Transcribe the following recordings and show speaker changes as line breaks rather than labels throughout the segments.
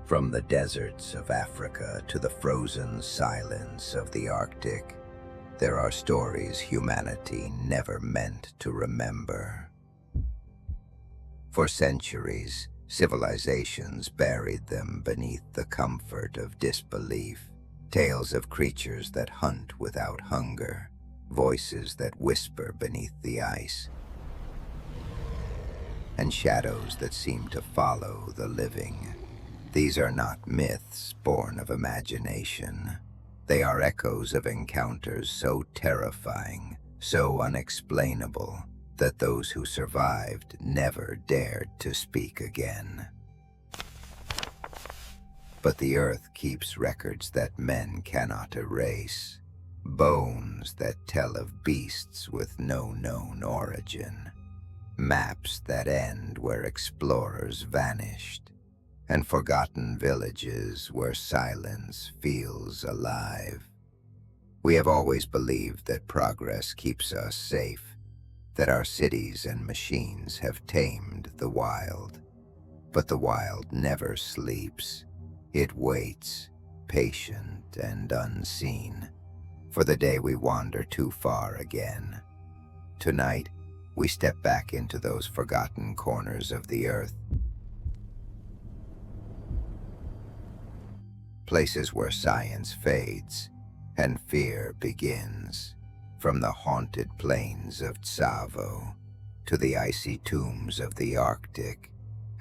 From the deserts of Africa to the frozen silence of the Arctic, there are stories humanity never meant to remember. For centuries, civilizations buried them beneath the comfort of disbelief. Tales of creatures that hunt without hunger, voices that whisper beneath the ice, and shadows that seem to follow the living. These are not myths born of imagination. They are echoes of encounters so terrifying, so unexplainable, that those who survived never dared to speak again. But the earth keeps records that men cannot erase, bones that tell of beasts with no known origin, maps that end where explorers vanished, and forgotten villages where silence feels alive. We have always believed that progress keeps us safe, that our cities and machines have tamed the wild. But the wild never sleeps. It waits, patient and unseen, for the day we wander too far again. Tonight, we step back into those forgotten corners of the earth, places where science fades and fear begins. From the haunted plains of Tsavo to the icy tombs of the Arctic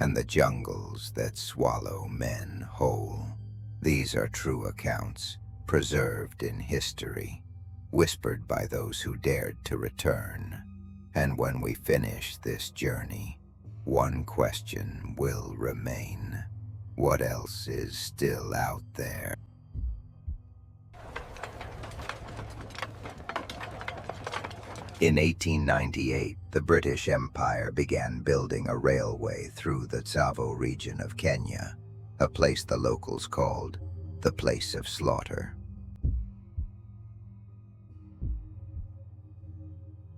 and the jungles that swallow men whole. These are true accounts, preserved in history, whispered by those who dared to return. And when we finish this journey, one question will remain. What else is still out there? In 1898, the British Empire began building a railway through the Tsavo region of Kenya, a place the locals called the place of slaughter.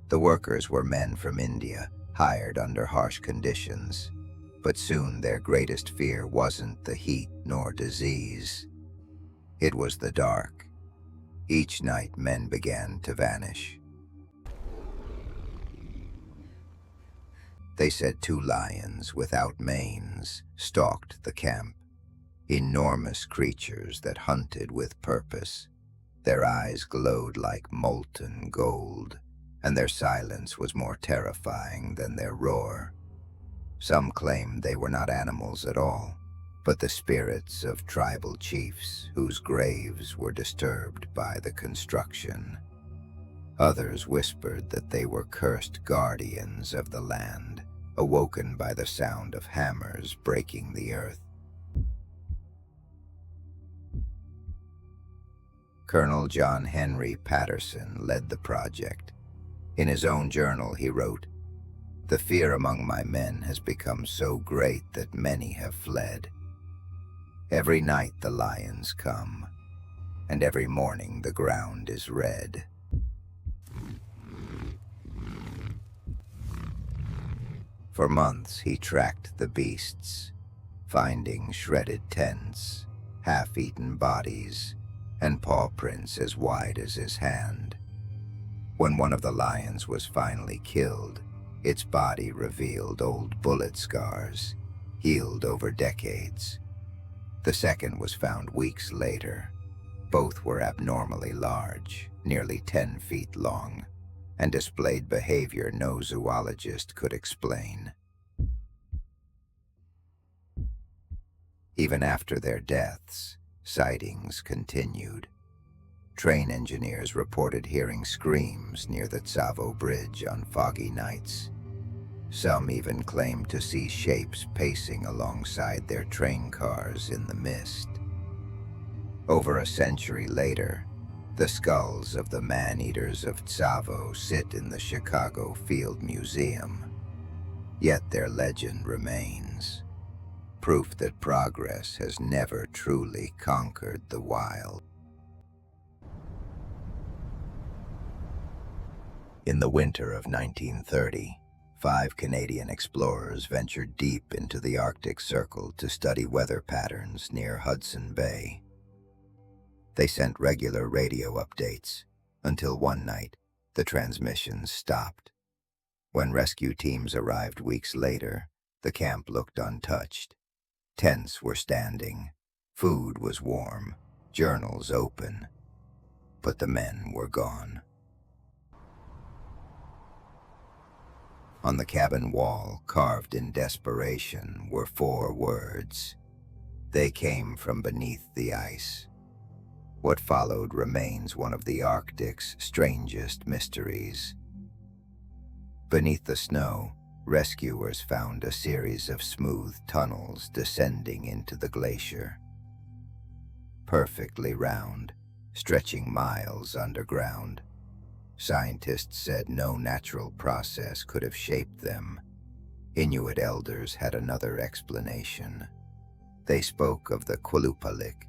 The workers were men from India, hired under harsh conditions. But soon their greatest fear wasn't the heat nor disease. It was the dark. Each night men began to vanish. They said 2 lions without manes stalked the camp, enormous creatures that hunted with purpose. Their eyes glowed like molten gold, and their silence was more terrifying than their roar. Some claimed they were not animals at all, but the spirits of tribal chiefs whose graves were disturbed by the construction. Others whispered that they were cursed guardians of the land, awoken by the sound of hammers breaking the earth. Colonel John Henry Patterson led the project. In his own journal, he wrote, "The fear among my men has become so great that many have fled. Every night the lions come, and every morning the ground is red." For months he tracked the beasts, finding shredded tents, half-eaten bodies, and paw prints as wide as his hand. When one of the lions was finally killed, its body revealed old bullet scars, healed over decades. The second was found weeks later. Both were abnormally large, nearly 10 feet long, and displayed behavior no zoologist could explain. Even after their deaths, sightings continued. Train engineers reported hearing screams near the Tsavo Bridge on foggy nights. Some even claimed to see shapes pacing alongside their train cars in the mist. Over a century later, the skulls of the man-eaters of Tsavo sit in the Chicago Field Museum. Yet their legend remains, proof that progress has never truly conquered the wild. In the winter of 1930, 5 Canadian explorers ventured deep into the Arctic Circle to study weather patterns near Hudson Bay. They sent regular radio updates until one night the transmissions stopped. When rescue teams arrived weeks later, the camp looked untouched. Tents were standing, food was warm, journals open, but the men were gone. On the cabin wall, carved in desperation, were 4 words. They came from beneath the ice. What followed remains one of the Arctic's strangest mysteries. Beneath the snow, rescuers found a series of smooth tunnels descending into the glacier. Perfectly round, stretching miles underground. Scientists said no natural process could have shaped them. Inuit elders had another explanation. They spoke of the Quilupalik,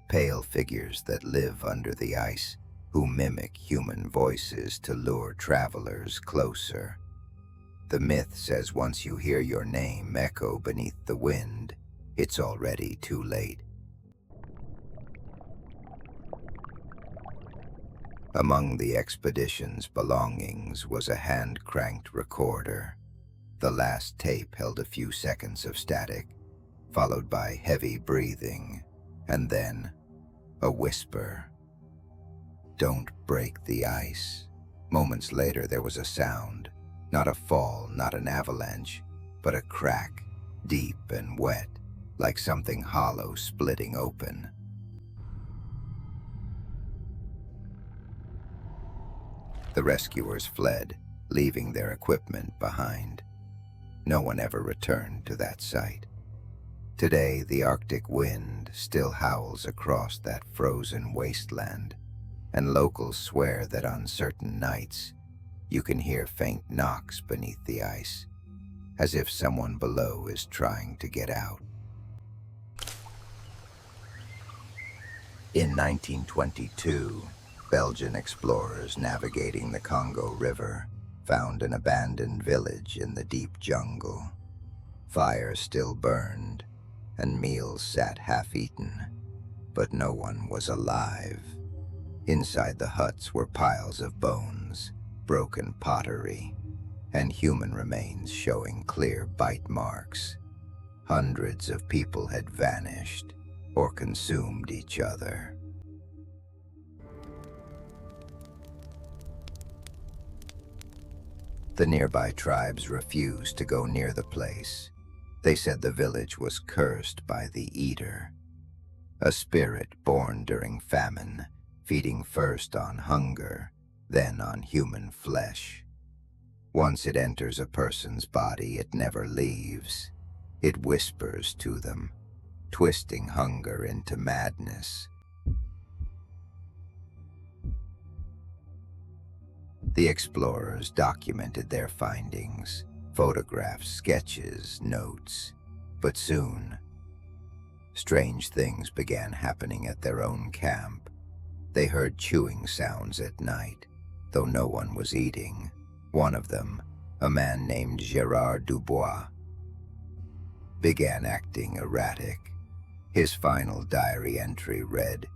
pale figures that live under the ice, who mimic human voices to lure travelers closer. The myth says once you hear your name echo beneath the wind, it's already too late. Among the expedition's belongings was a hand-cranked recorder. The last tape held a few seconds of static, followed by heavy breathing, and then a whisper. "Don't break the ice." Moments later, there was a sound. Not a fall, not an avalanche, but a crack, deep and wet, like something hollow splitting open. The rescuers fled, leaving their equipment behind. No one ever returned to that site. Today, the Arctic wind still howls across that frozen wasteland, and locals swear that on certain nights, you can hear faint knocks beneath the ice, as if someone below is trying to get out. In 1922, Belgian explorers navigating the Congo River found an abandoned village in the deep jungle. Fires still burned, and meals sat half-eaten, but no one was alive. Inside the huts were piles of bones, broken pottery, and human remains showing clear bite marks. Hundreds of people had vanished or consumed each other. The nearby tribes refused to go near the place. They said the village was cursed by the Eater, a spirit born during famine, feeding first on hunger, then on human flesh. Once it enters a person's body, it never leaves. It whispers to them, twisting hunger into madness. The explorers documented their findings, photographs, sketches, notes, but soon, strange things began happening at their own camp. They heard chewing sounds at night, though no one was eating. One of them, a man named Gérard Dubois, began acting erratic. His final diary entry read,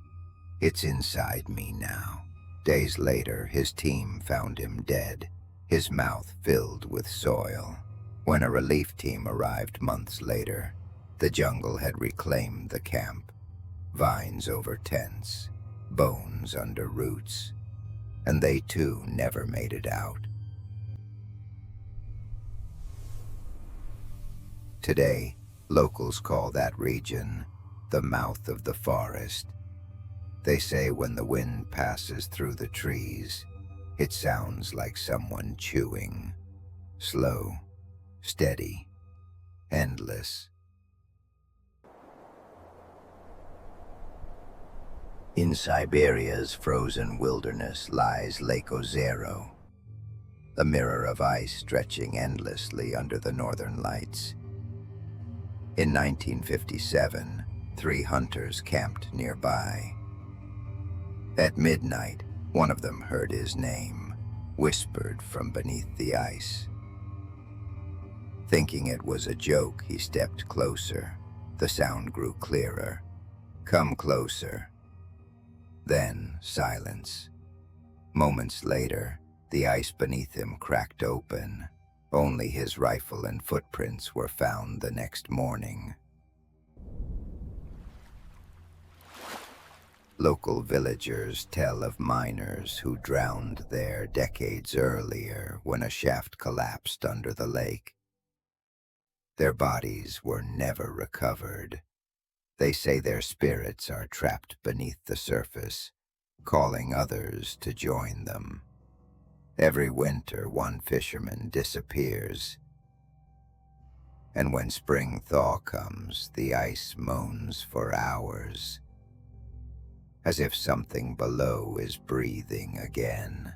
"It's inside me now." Days later, his team found him dead, his mouth filled with soil. When a relief team arrived months later, the jungle had reclaimed the camp. Vines over tents, bones under roots, and they too never made it out. Today, locals call that region the mouth of the forest. They say when the wind passes through the trees, it sounds like someone chewing. Slow, steady, endless. In Siberia's frozen wilderness lies Lake Ozero, a mirror of ice stretching endlessly under the northern lights. In 1957, 3 hunters camped nearby. At midnight, one of them heard his name, whispered from beneath the ice. Thinking it was a joke, he stepped closer. The sound grew clearer. "Come closer." Then silence. Moments later, the ice beneath him cracked open. Only his rifle and footprints were found the next morning. Local villagers tell of miners who drowned there decades earlier when a shaft collapsed under the lake. Their bodies were never recovered. They say their spirits are trapped beneath the surface, calling others to join them. Every winter, one fisherman disappears, and when spring thaw comes, the ice moans for hours, as if something below is breathing again.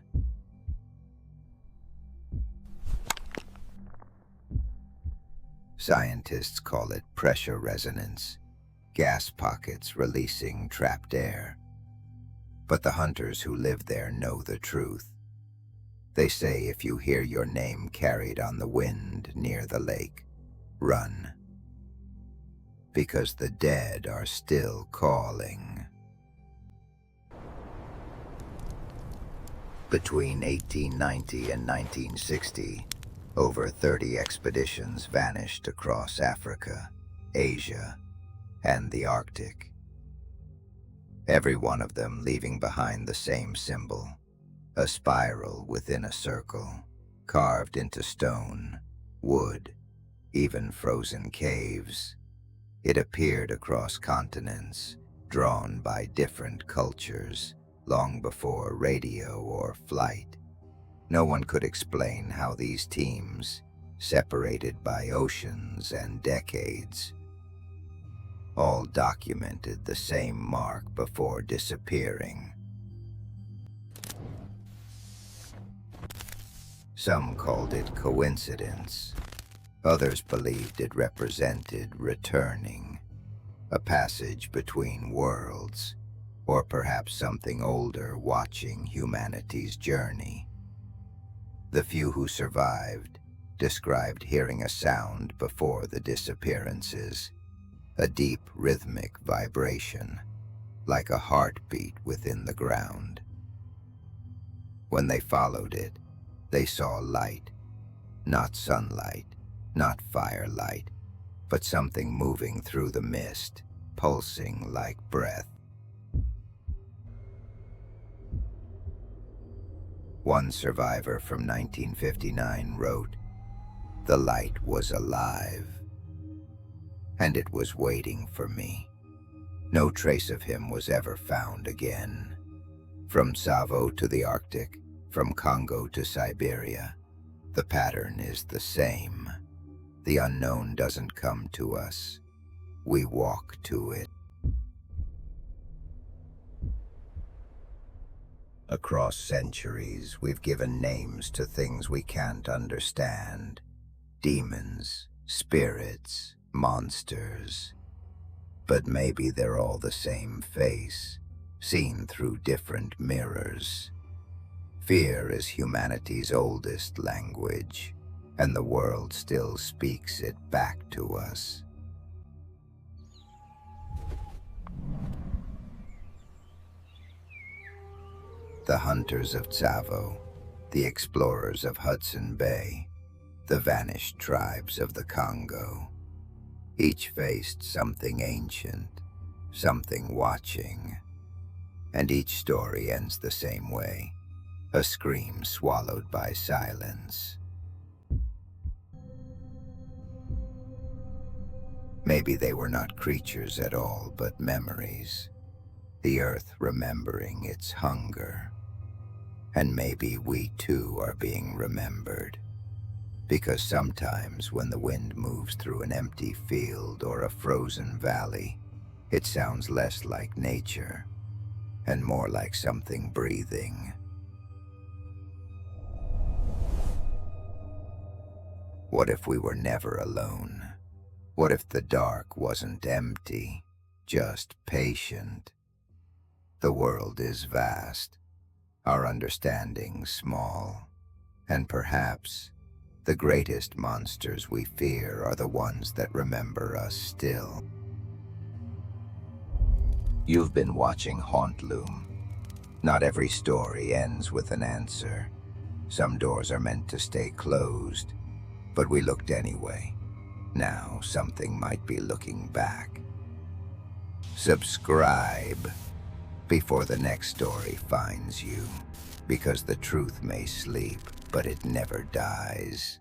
Scientists call it pressure resonance, gas pockets releasing trapped air. But the hunters who live there know the truth. They say if you hear your name carried on the wind near the lake, run. Because the dead are still calling. Between 1890 and 1960, over 30 expeditions vanished across Africa, Asia, and the Arctic. Every one of them leaving behind the same symbol, a spiral within a circle, carved into stone, wood, even frozen caves. It appeared across continents, drawn by different cultures, long before radio or flight. No one could explain how these teams, separated by oceans and decades, all documented the same mark before disappearing. Some called it coincidence. Others believed it represented returning, a passage between worlds, or perhaps something older watching humanity's journey. The few who survived described hearing a sound before the disappearances, a deep rhythmic vibration, like a heartbeat within the ground. When they followed it, they saw light, not sunlight, not firelight, but something moving through the mist, pulsing like breath. One survivor from 1959 wrote, "The light was alive, and it was waiting for me." No trace of him was ever found again. From Tsavo to the Arctic, from Congo to Siberia, the pattern is the same. The unknown doesn't come to us. We walk to it. Across centuries, we've given names to things we can't understand. Demons, spirits, monsters. But maybe they're all the same face, seen through different mirrors. Fear is humanity's oldest language, and the world still speaks it back to us. The hunters of Tsavo, the explorers of Hudson Bay, the vanished tribes of the Congo. Each faced something ancient, something watching, and each story ends the same way, a scream swallowed by silence. Maybe they were not creatures at all, but memories, the earth remembering its hunger. And maybe we too are being remembered, because sometimes when the wind moves through an empty field or a frozen valley, it sounds less like nature and more like something breathing. What if we were never alone? What if the dark wasn't empty, just patient? The world is vast, our understanding small, and perhaps The greatest monsters we fear are the ones that remember us still. You've been watching HauntLoom. Not every story ends with an answer. Some doors are meant to stay closed, but we looked anyway. Now something might be looking back. Subscribe before the next story finds you, because the truth may sleep, but it never dies.